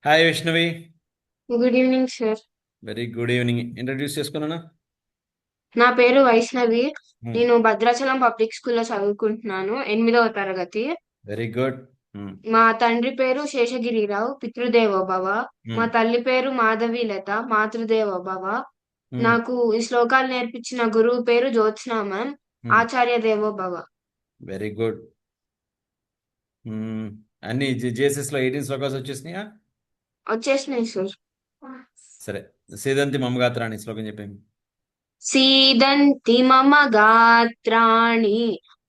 Hi Vishnavi. Good evening sir. Very good evening. Introduce చేసుకున్నానా? నా పేరు వైష్ణవి. నేను భద్రాచలం పబ్లిక్ స్కూల్లో చదువుకుంటున్నాను, 8వ తరగతి. Very good. మా తండ్రి పేరు శేషగిరిరావు, పితృదేవో భవ. మా తల్లి పేరు మాధవీలత, మాతృదేవో భవ. నాకు ఈ శ్లోకాలు నేర్పించిన గురువు పేరు జ్యోత్స్నా మ్యామ్, ఆచార్య దేవో భవ. Very good. అన్ని జేసెస్లో 18 శ్లోకాస్ వచ్చేసినాయా? వచ్చేసినాయి సార్. సరే. సేదంతి మమగాత్ర అని శ్లోకం చెప్పాము. सीदन्ति मम गात्राणि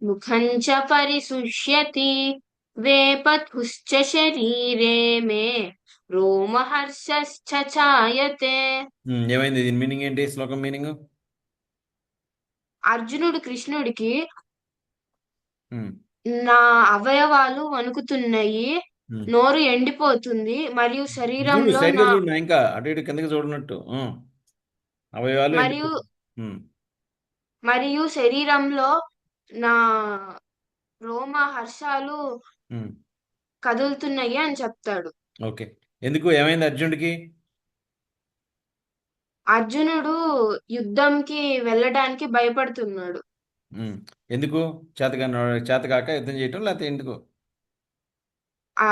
मुखं च परिशुष्यति वेपथुश्च शरीरे मे रोमहर्षश्च ఛాయతే. ఏమైంది? దీని మీనింగ్ ఏంటి? శ్లోకం మీనింగ్? అర్జునుడు కృష్ణుడికి, నా అవయవాలు వణుకుతున్నాయి, నోరు ఎండిపోతుంది మరియు చూడు, శరీరంలో స్ట్రైట్గా నా చూడు, నా ఇంకా అటు ఇటు కిందకి చూడనట్టు. అవయవాలు మరియు ఎండిపోతాయి. మరియు శరీరంలో నా రోమ హర్షాలు కదులుతున్నాయి అని చెప్తాడు. ఓకే. ఎందుకు? ఏమైంది అర్జునుడికి? అర్జునుడు యుద్ధంకి వెళ్ళడానికి భయపడుతున్నాడు. ఎందుకు? చేతకాక యుద్ధం చేయటం, లేకపోతే ఎందుకు? ఆ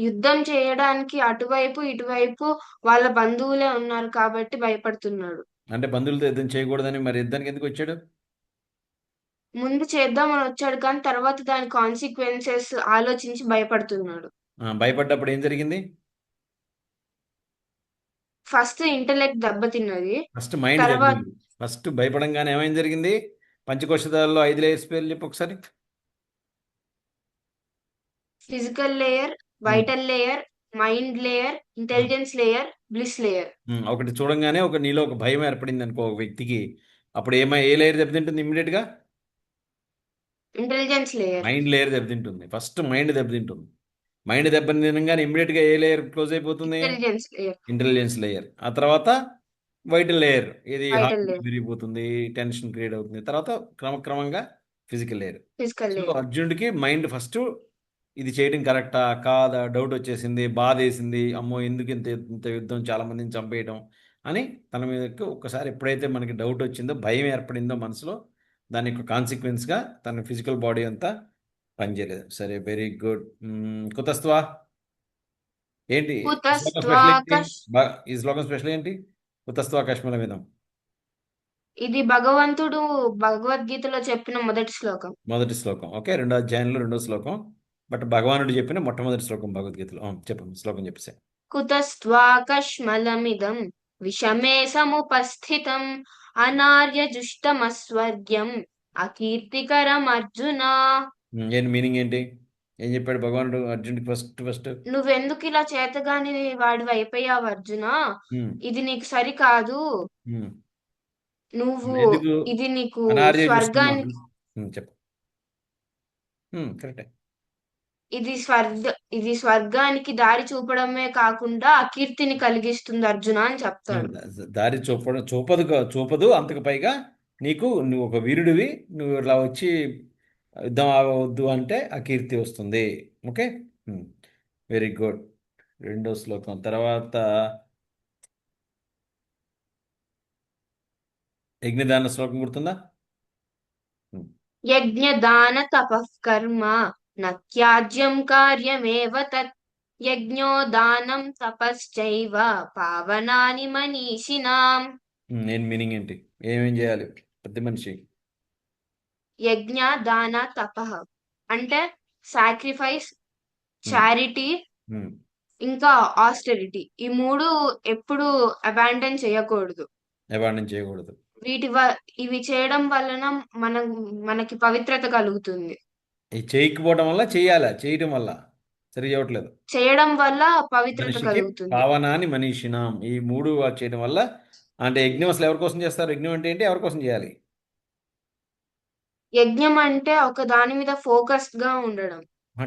యుద్ధం చేయడానికి అటువైపు ఇటువైపు వాళ్ళ బంధువులే ఉన్నారు కాబట్టి భయపడుతున్నాడు. అంటే బంధువులతో యుద్ధం చేయకూడదని మరి యుద్ధానికి ఎందుకు వచ్చాడు? ముందు చేద్దామని వచ్చాడు కానీ తర్వాత దాని కాన్సిక్వెన్సెస్ ఆలోచించి భయపడుతున్నాడు. భయపడ్డప్పుడు ఏం జరిగింది? ఫస్ట్ ఇంటలెక్ట్ దెబ్బతిన్నది. ఫస్ట్ మైండ్ తర్వాత దెబ్బతింది. ఫస్ట్ భయపడంగానే ఏమైంది జరిగింది? పంచకోశదాల్లో 5 లేయర్స్ పేర్లు చెప్పు ఒకసారి. ఫిజికల్ లేయర్, ఉమ్, వైటల్ లేయర్, మైండ్ లేయర్, ఉమ్, ఇంటెలిజెన్స్ లేయర్, బ్లిస్ లేయర్. ఒకటి చూడంగానే నీలో ఒక భయం ఏర్పడింది అనుకో ఒక వ్యక్తికి. అప్పుడు ఏ లేయర్ దెబ్బతింటుంది ఇమ్మీడియట్గా? ఇంటెలిజెన్స్ లేయర్, మైండ్ లేయర్ దెబ్బతింటుంది. ఫస్ట్ మైండ్ దెబ్బతింటుంది. మైండ్ దెబ్బతినగానే ఇమ్మీడియట్గా ఏ లేయర్ క్లోజ్ అయిపోతుంది? Intelligence layer, intelligence layer. ఆ తర్వాత వైటల్ లేయర్. ఇది హార్ట్ వైటల్ బీట్ లేయర్, పెరిగిపోతుంది, టెన్షన్ క్రియేట్ అవుతుంది. తర్వాత క్రమక్రమంగా physical layer. Physical so layer. అర్జునుడికి మైండ్ ఫస్ట్ ఇది చేయడం కరెక్టా కాదా డౌట్ వచ్చేసింది, బాధ వేసింది. అమ్మో, ఎందుకు ఇంత ఇంత యుద్ధం, చాలా మందిని చంపేయడం అని తన మీదకి ఒక్కసారి ఎప్పుడైతే మనకి డౌట్ వచ్చిందో, భయం ఏర్పడిందో మనసులో, దాని యొక్క కాన్సిక్వెన్స్గా తన ఫిజికల్ బాడీ అంతా పనిచేయలేదు. సరే, వెరీ గుడ్. కుతస్త్వా ఏంటి? ఈ శ్లోకం స్పెషల్ ఏంటి? కుతస్త్వాకష్. ఈ శ్లోకం స్పెషల్ ఏంటి? కుతస్త్వా కష్మల విధం. ఇది భగవంతుడు భగవద్గీతలో చెప్పిన మొదటి శ్లోకం. మొదటి శ్లోకం. ఓకే, రెండో అధ్యాయంలో రెండో శ్లోకం. బట్ భగవానుడు చెప్పిన మొట్టమొదటి శ్లోకం భగవద్గీతలో. చెప్పండి, శ్లోకం చెప్పేసి. కుతస్త్వాకష్మలమిదం విషమే సముపస్థితం అనార్యజుష్టమస్వర్గ్యం అకీర్తికరం అర్జున. ఏంటి మీనింగ్ ఏంటి? ఏం చెప్పాడు భగవానుడు అర్జునుడికి ఫస్ట్ ఫస్ట్? నువ్వెందుకు ఇలా చేతగాని వాడివి అయిపోయావు అర్జున? ఇది నీకు సరికాదు. నువ్వు ఎందుకు? ఇది నీకు అనార్య చూస్తున్నా. స్వర్గానికి చెప్పు. కరెక్టే. ఇది స్వర్గానికి దారి చూపడమే కాకుండా అకీర్తిని కలిగిస్తుంది అర్జున అని చెప్తాడు. దారి చూపదు చూపదు. అంతకు పైగా నువ్వు ఒక వీరుడివి, నువ్వు ఇలా వచ్చి యుద్ధం ఆగవద్దు అంటే అకీర్తి వస్తుంది. ఓకే. Very good. రెండో శ్లోకం తర్వాత యజ్ఞదాన శ్లోకం గుర్తుందా? యజ్ఞదాన తపః కర్మ న త్యాజ్యం కార్యమేవ తత్ యజ్ఞో దానం తపశ్చైవ పావనాని మనీషిణాం. నేను మీనింగ్ ఏంటి? ఏమేం చేయాలి ప్రతి మనిషి? యజ్ఞ దాన తపః అంటే సాక్రిఫైస్, ఉమ్, చారిటీ, ఉమ్. ఇంకా ఆస్టెరిటీ. ఈ మూడు ఎప్పుడు అబాండన్ చేయకూడదు. అవార్డింగ్ చేయకూడదు. ఇవి చేయడం వలన మన మనకి పవిత్రత కలుగుతుంది. ఈ చేయకపోవడం వల్ల చేయాలా, చేయటం వల్ల సరి చేయట్లేదు. చేయడం వల్ల పవిత్రత మనిషికి కలుగుతుంది. పావనాన్ని మనీషినాం. ఈ మూడు చేయడం వల్ల. అంటే యజ్ఞం అసలు ఎవరి కోసం చేస్తారు? యజ్ఞం అంటే ఏంటి? ఎవరి కోసం చేయాలి? యజ్ఞం అంటే ఒక దాని మీద ఫోకస్డ్ గా ఉండడం.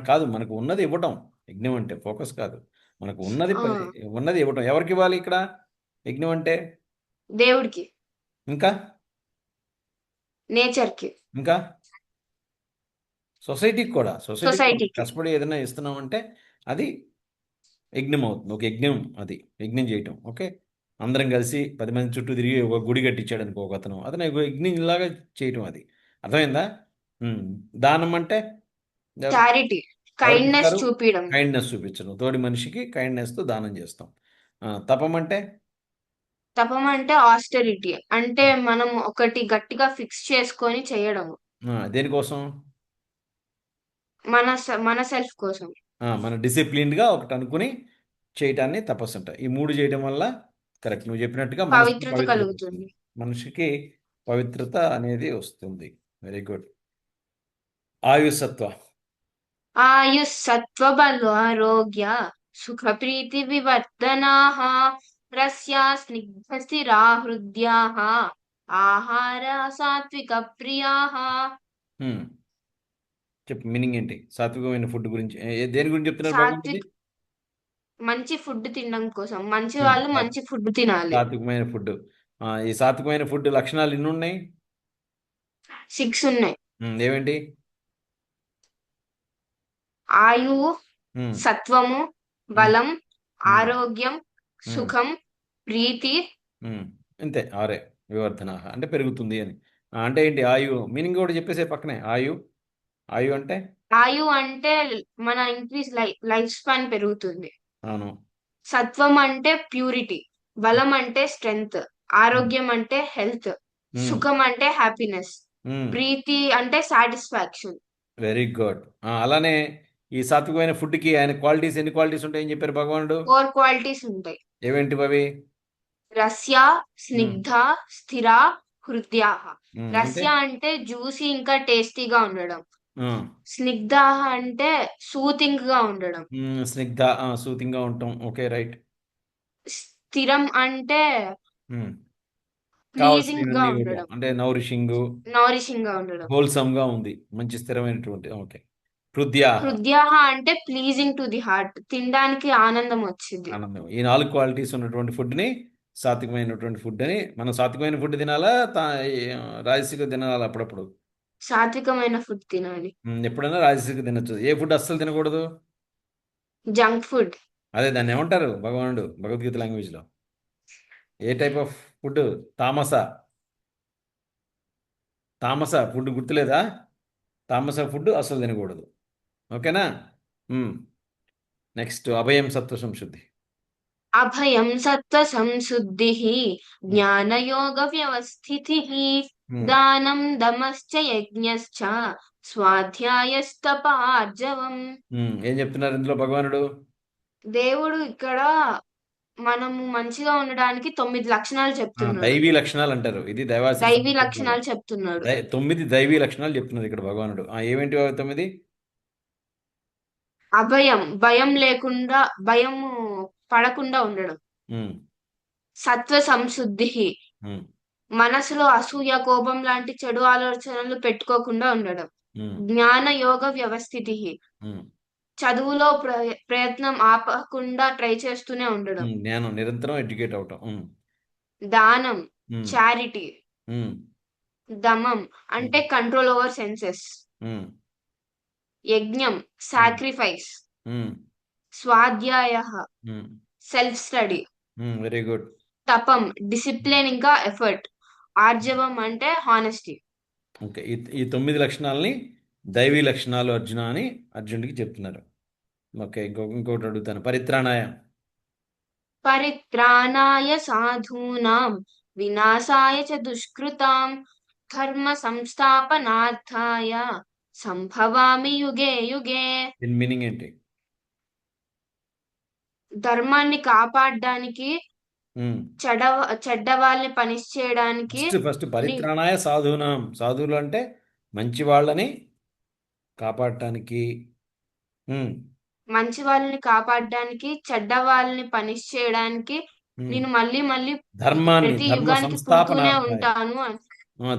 కాదు, మనకు ఉన్నది ఇవ్వటం. యజ్ఞం అంటే ఫోకస్ కాదు. మనకు ఉన్నది ఆ ఉన్నది ఇవ్వటం. ఎవరికి ఇవ్వాలి ఇక్కడ యజ్ఞం అంటే? దేవుడికి, ఇంకా నేచర్ కి, ఇంకా సొసైటీకి కూడా. సొసైటీకి కూడా సొసైటీకి. కష్టపడి ఏదైనా ఇస్తున్నాం అంటే అది యజ్ఞం అవుతుంది. ఒక యజ్ఞం అది. యజ్ఞం చేయటం. ఓకే. అందరం కలిసి 10 మంది చుట్టూ తిరిగి ఒక గుడి కట్టించాడు అనుకో ఒకతను. అతను ఒక యజ్ఞంలాగా చేయటం అది. అర్థమైందా? హ్మ్. దానం అంటే ఎవరు చారిటీ, ఎవరికి కైండ్నెస్ ఇస్తారు? చూపించడం. కైండ్నెస్ చూపించడం. తోటి మనిషికి కైండ్నెస్‌తో దానం చేస్తాం. తపం అంటే తపం అంటే ఆస్టెరిటీ, అంటే మనం ఒకటి గట్టిగా ఫిక్స్ చేసుకొని చేయడం, దేనికోసం? మన సెల్ఫ్ కోసం. మన డిసిప్లిన్డ్‌గా ఒకటి అనుకుని చేయటాన్ని తపస్సు అంట. ఈ 3 చేయడం వల్ల కరెక్ట్. నువ్వు చెప్పినట్టుగా మనసుకి పవిత్రత పవిత్రత వస్తుంది. కలుగుతుంది. మనిషికి పవిత్రత అనేది వస్తుంది. Very good. ఆయుసత్వ. ఆయుః సత్వబల ఆరోగ్య సుఖ ప్రీతి వివర్ధనాః రస్యా స్నిగ్ధ స్థిరా హృద్యాః ఆహార సాత్విక ప్రియాః. హ్మ్. చెప్పు మీనింగ్ ఏంటి? సాత్వికమైన ఫుడ్ గురించి దేని గురించి చెప్తున్నారు భగవంతుడి? సాత్విక్ మంచి ఫుడ్ తినడం కోసం, మంచి హ్మ్. వాళ్ళు మంచి ఫుడ్ తినాలి. సాత్వికమైన ఫుడ్. ఈ సాత్వికమైన ఫుడ్ లక్షణాలు ఎన్నున్నాయి? 6 ఉన్నాయి. ఏవేంటి? ఆయువు, హ్మ్. సత్వము, హ్మ్. బలం, హ్మ్. ఆరోగ్యం, హ్మ్. సుఖం, ప్రీతి. హ్మ్. అంతే 6 వివర్ధనః అంటే పెరుగుతుంది అని. అంటే ఏంటి ఆయువు మీనింగ్ కూడా చెప్పేసే పక్కనే. ఆయువు అంటే? ఆయువు అంటే మన ఇంక్రీజ్ లైఫ్ స్పాన్ పెరుగుతుంది. అవును. సత్వం అంటే ప్యూరిటీ, హ్మ్. బలం అంటే స్ట్రెంగ్త్, హ్మ్. ఆరోగ్యం అంటే హెల్త్, హ్మ్. సుఖం అంటే హ్యాపీనెస్, హ్మ్. ప్రీతి అంటే సాటిస్ఫాక్షన్. Very good. అలానే ఈ సాత్వికమైన ఫుడ్‌కి ఆయన క్వాలిటీస్ ఎన్ని క్వాలిటీస్ ఉంటాయని చెప్పారు భగవానుడు? 4 క్వాలిటీస్ ఉంటాయి. ఏవేంటివవి? రస్య, హ్మ్. స్నిగ్ధ, స్థిర, హృద్యాః. అంటే? రస్య అంటే జ్యూసీ ఇంకా టేస్టీగా ఉండడం. ఆ! స్నిగ్ధ అంటే సూతింగ్ గా ఉండడం. స్నిగ్ధ సూతింగ్‌గా ఉంటాం. ఓకే. రైట్. స్థిరం అంటే హ్మ్. ప్లీజింగ్ గా కావాల్సినవన్నీ ఇవ్వటం. ఉండడం, అంటే నౌరిషింగు, నౌరిషింగ్ గా ఉండడం. హోల్‌సమ్‌గా ఉంది. మంచి స్థిరమైనటువంటి ఓకే. హృద్యాహ హృద్యాః అంటే ప్లీజింగ్ టు ది హార్ట్, తినడానికి ఆనందం వచ్చింది. ఆనందం. ఈ 4 క్వాలిటీస్ ఉన్నటువంటి ఫుడ్‌ని సాత్వికమైనటువంటి ఫుడ్ అని మనం సాత్వికమైన ఫుడ్ తినాలా? ఈ రాజసిక తినాలా అప్పుడప్పుడు? సాత్వికమైన ఫుడ్ తినాలి. ఎప్పుడైనా రాజసిక తినొచ్చు. ఏ ఫుడ్ అస్సలు తినకూడదు? Junk food. అదే దాన్నేమంటారు భగవానుడు భగవద్గీత లాంగ్వేజ్‌లో? ఏ type of food? Tamasa. Tamasa food గుర్తులేదా? తామస ఫుడ్ అస్సలు తినకూడదు. ఓకేనా? హ్మ్. నెక్స్ట్ అభయం సత్వ సంశుద్ధి. అభయం సత్వ సంశుద్ధిః, హ్మ్. జ్ఞానయోగ వ్యవస్థితిః, హ్మ్. దానం దమశ్చ యజ్ఞశ్చ స్వాధ్యాయస్తపార్జవం. ఏం చెప్తున్నారు ఇందులో భగవానుడు? దేవుడు ఇక్కడ మనము మంచిగా ఉండడానికి 9 లక్షణాలు చెప్తున్నాడు. దైవీ లక్షణాలు అంటారు. ఇది దైవాశీర్ష దైవీ సంపూర్ణంగా. లక్షణాలు చెప్తున్నాడు. 9 దైవీ లక్షణాలు చెప్తున్నారు ఇక్కడ భగవానుడు. ఏవేంటివి అవి 9? అభయం, భయం లేకుండా, భయము పడకుండా ఉండడం. హ్మ్. సత్వ సంశుద్ధిః, హ్మ్. మనసులో అసూయ, కోపం లాంటి చెడు ఆలోచనలు పెట్టుకోకుండా ఉండడం. హ్మ్. జ్ఞాన యోగ వ్యవస్థితిః, హ్మ్. చదువులో ప్రయత్నం ఆపకుండా ట్రై చేస్తూనే ఉండడం. జ్ఞానం నిరంతరం ఎడ్యుకేట్ అవ్వటం. దానం, హ్మ్. చారిటీ. హ్మ్. దమం అంటే hmm. Control over senses. Hmm. యజ్ఞం, హ్మ్. సాక్రిఫైస్. హ్మ్. స్వాధ్యాయ, hmm. Self study. Very good. తపం, డిసిప్లిన్ ఇంకా ఎఫర్ట్. ఆర్జవం అంటే హానెస్టీ. ఓకే. ఈ 9 లక్షణాలని దైవీ లక్షణాలు అర్జున అని అర్జునుడికి చెప్తున్నారు. ఓకే. ఇంకోటి అడుగుతాను. పరిత్రాణాయ. పరిత్రాణాయ సాధూనాం వినాశాయ చ దుష్కృతాం ధర్మ సంస్థాపనార్థాయ సంభవామి యుగే యుగే. దీని మీనింగ్ ఏంటి? ధర్మాన్ని కాపాడడానికి, హ్మ్. చెడ చెడ్డ వాళ్ళని పనిష్ చేయడానికి. ఫస్ట్ ని- పరిత్రాణాయ సాధూనాం. సాధువులు అంటే మంచి వాళ్ళని కాపాడటానికి. హ్మ్. మంచి వాళ్ళని కాపాడడానికి, చెడ్డ వాళ్ళని పనిష్ చేయడానికి హ్మ్. నేను మళ్ళీ మళ్ళీ ప్రతి ధర్మ యుగానికి పుడుతూనే సంస్థాపనార్థాయ. ఉంటాను అని.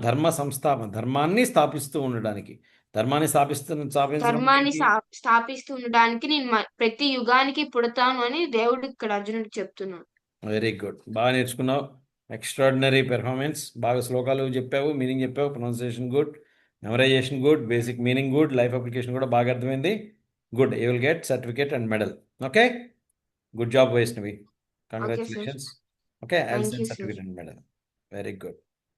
ధర్మ సంస్థాపన ధర్మాన్ని స్థాపిస్తూ ఉండడానికి. ధర్మాన్ని స్థాపించడం అంటే ధర్మాన్ని ఏంటి? స్థాపిస్తూ ఉండడానికి నేను ప్రతి యుగానికి పుడతాను అని దేవుడు ఇక్కడ అర్జునుడికి చెప్తున్నాడు. Very good. బాగా నేర్చుకున్నావు. Extraordinary performance. బాగా శ్లోకాలు చెప్పావు, మీనింగ్ చెప్పావు, pronunciation good, memorisation good, basic meaning good, life application కూడా బాగా అర్థమైంది. Good. You will get certificate and medal. Okay. Good job Vaishnavi. Okay sir. Congratulations. Okay, I will thank send you sir. Certificate and medal. Very good.